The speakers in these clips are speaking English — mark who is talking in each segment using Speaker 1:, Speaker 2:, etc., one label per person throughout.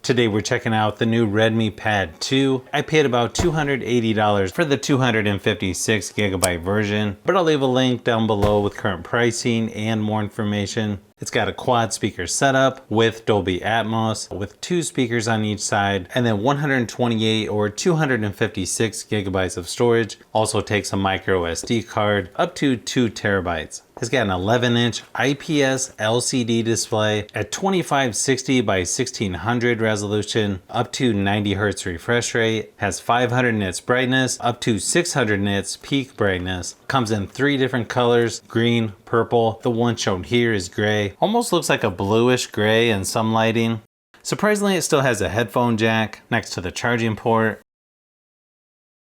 Speaker 1: Today we're checking out the new Redmi Pad 2. I paid about $280 for the 256GB version, but I'll leave a link down below with current pricing and more information. It's got a quad speaker setup with Dolby Atmos, with 2 speakers on each side, and then 128 or 256 gigabytes of storage. Also takes a micro SD card up to 2 terabytes. It's got an 11-inch IPS LCD display at 2560 by 1600 resolution, up to 90 Hz refresh rate, has 500 nits brightness, up to 600 nits peak brightness. Comes in 3 different colors, green, purple. The one shown here is gray. Almost looks like a bluish gray in some lighting. Surprisingly, it still has a headphone jack next to the charging port.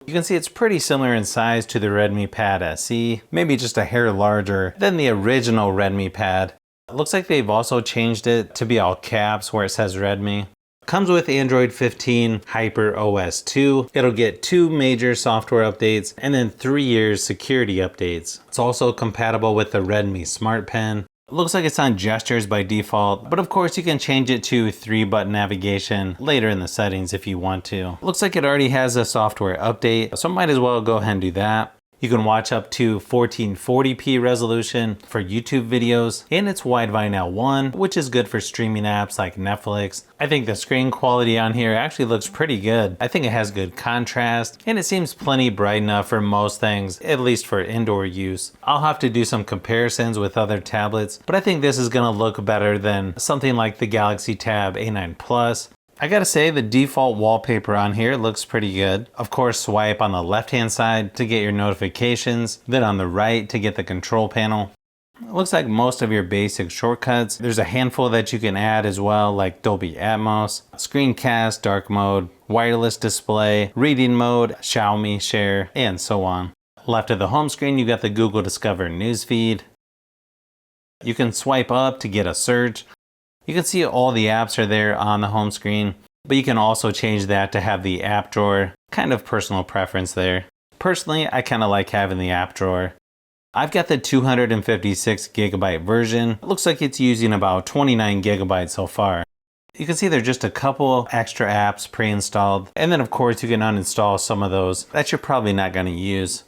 Speaker 1: You can see it's pretty similar in size to the Redmi Pad SE, maybe just a hair larger than the original Redmi Pad. It looks like they've also changed it to be all caps where it says Redmi. Comes with Android 15 Hyper OS 2. It'll get 2 major software updates and then 3 years security updates. It's also compatible with the Redmi Smart Pen. It looks like it's on gestures by default, but of course you can change it to 3-button navigation later in the settings if you want to. It looks like it already has a software update, so might as well go ahead and do that. You can watch up to 1440p resolution for YouTube videos, and it's Widevine L1, which is good for streaming apps like Netflix. I think the screen quality on here actually looks pretty good. I think it has good contrast, and it seems plenty bright enough for most things, at least for indoor use. I'll have to do some comparisons with other tablets, but I think this is gonna look better than something like the Galaxy Tab A9 Plus. I gotta say, the default wallpaper on here looks pretty good. Of course, swipe on the left-hand side to get your notifications, then on the right to get the control panel. It looks like most of your basic shortcuts. There's a handful that you can add as well, like Dolby Atmos, screencast, dark mode, wireless display, reading mode, Xiaomi share, and so on. Left of the home screen, you got the Google Discover newsfeed. You can swipe up to get a search. You can see all the apps are there on the home screen, but you can also change that to have the app drawer. Kind of personal preference there. Personally, I kind of like having the app drawer. I've got the 256GB version. It looks like it's using about 29 gigabytes so far. You can see there's just a couple extra apps pre-installed, and then of course you can uninstall some of those that you're probably not going to use.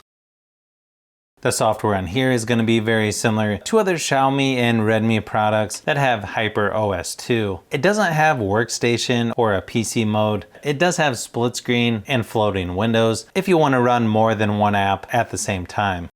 Speaker 1: The software on here is going to be very similar to other Xiaomi and Redmi products that have Hyper OS 2. It doesn't have workstation or a PC mode. It does have split screen and floating windows if you want to run more than one app at the same time.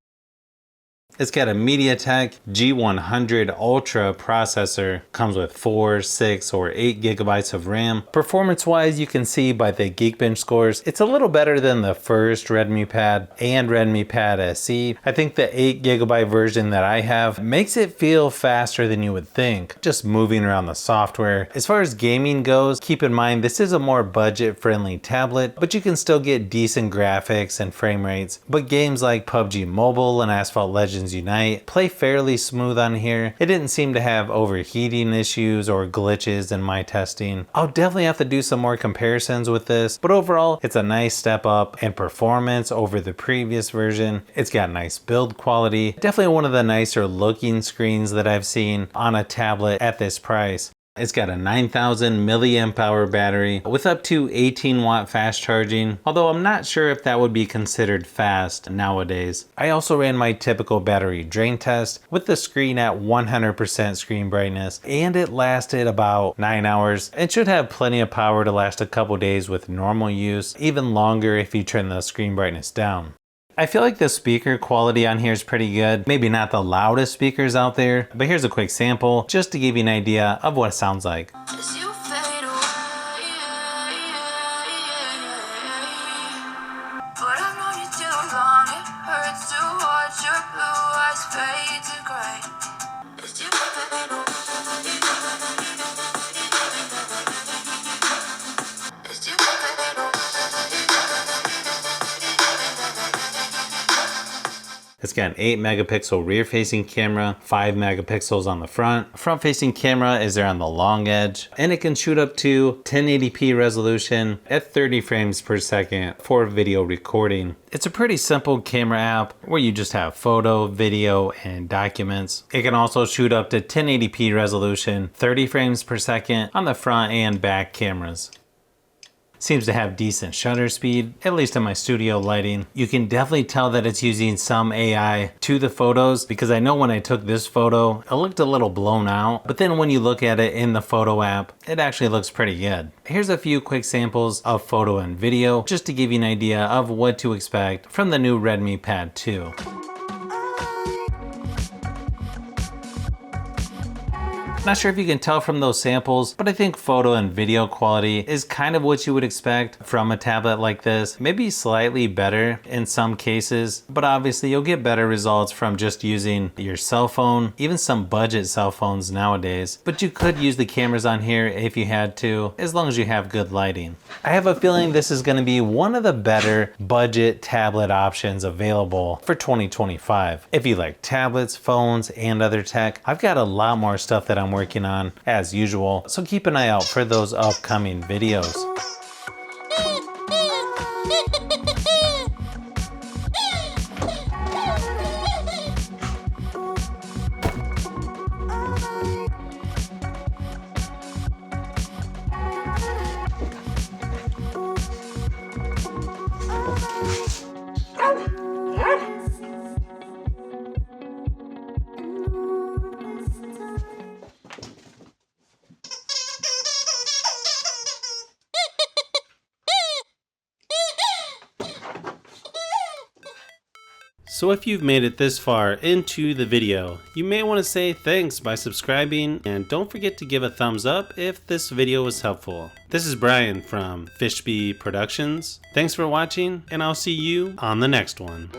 Speaker 1: It's got a MediaTek G100 Ultra processor. Comes with 4, 6, or 8 gigabytes of RAM. Performance-wise, you can see by the Geekbench scores, it's a little better than the first Redmi Pad and Redmi Pad SE. I think the 8 gigabyte version that I have makes it feel faster than you would think, just moving around the software. As far as gaming goes, keep in mind this is a more budget-friendly tablet, but you can still get decent graphics and frame rates. But games like PUBG Mobile and Asphalt Legends Unite play fairly smooth on here. It didn't seem to have overheating issues or glitches in my testing. I'll definitely have to do some more comparisons with this, but overall it's a nice step up in performance over the previous version. It's got nice build quality. Definitely one of the nicer looking screens that I've seen on a tablet at this price. It's got a 9,000 milliamp hour battery with up to 18 watt fast charging, although I'm not sure if that would be considered fast nowadays. I also ran my typical battery drain test with the screen at 100% screen brightness, and it lasted about 9 hours. It should have plenty of power to last a couple days with normal use, even longer if you turn the screen brightness down. I feel like the speaker quality on here is pretty good. Maybe not the loudest speakers out there, but here's a quick sample just to give you an idea of what it sounds like. It's got an 8 megapixel rear facing camera, 5 megapixels on the front. Front facing camera is there on the long edge, and it can shoot up to 1080p resolution at 30 frames per second for video recording. It's a pretty simple camera app where you just have photo, video, and documents. It can also shoot up to 1080p resolution, 30 frames per second on the front and back cameras. Seems to have decent shutter speed, at least in my studio lighting. You can definitely tell that it's using some AI to the photos, because I know when I took this photo, it looked a little blown out, but then when you look at it in the photo app, it actually looks pretty good. Here's a few quick samples of photo and video, just to give you an idea of what to expect from the new Redmi Pad 2. Not sure if you can tell from those samples, but I think photo and video quality is kind of what you would expect from a tablet like this. Maybe slightly better in some cases, but obviously you'll get better results from just using your cell phone, even some budget cell phones nowadays. But you could use the cameras on here if you had to, as long as you have good lighting. I have a feeling this is going to be one of the better budget tablet options available for 2025. If you like tablets, phones, and other tech, I've got a lot more stuff that I'm working on as usual, so keep an eye out for those upcoming videos. So if you've made it this far into the video, you may want to say thanks by subscribing, and don't forget to give a thumbs up if this video was helpful. This is Brian from Fishbee Productions. Thanks for watching, and I'll see you on the next one.